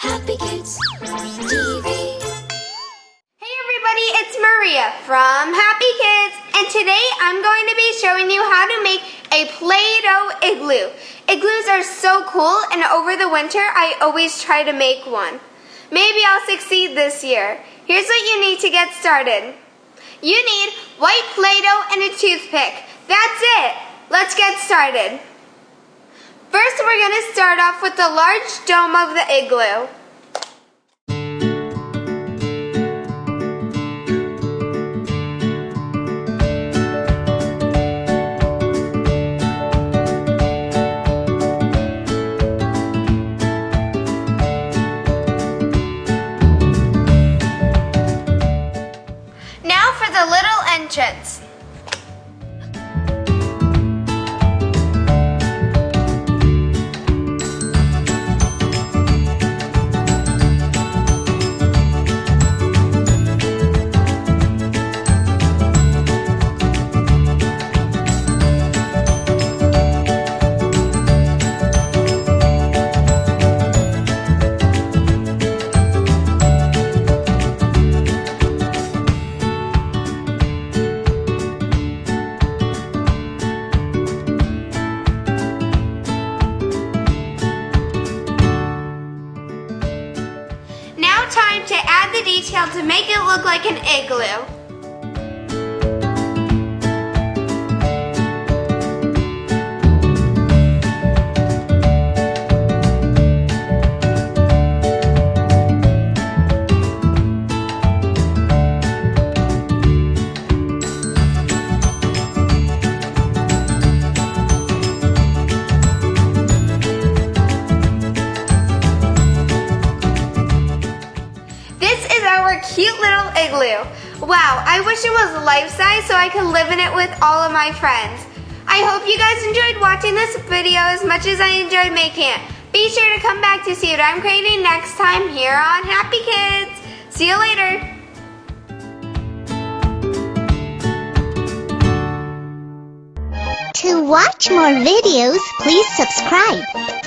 Happykids TV. Hey everybody, it's Maria from Happykids, and today I'm going to be showing you how to make a Play-Doh igloo. Igloos are so cool, and over the winter I always try to make one. Maybe I'll succeed this year. Here's what you need to get started. You need white Play-Doh and a toothpick. That's it. Let's get started. First, we're going to start off with the large dome of the igloo. Now for the little entrance. Now time to add the detail to make it look like an igloo. Cute little igloo. Wow, I wish it was life-size so I could live in it with all of my friends. I hope you guys enjoyed watching this video as much as I enjoyed making it. Be sure to come back to see what I'm creating next time here on Happykids. See you later. To watch more videos, please subscribe.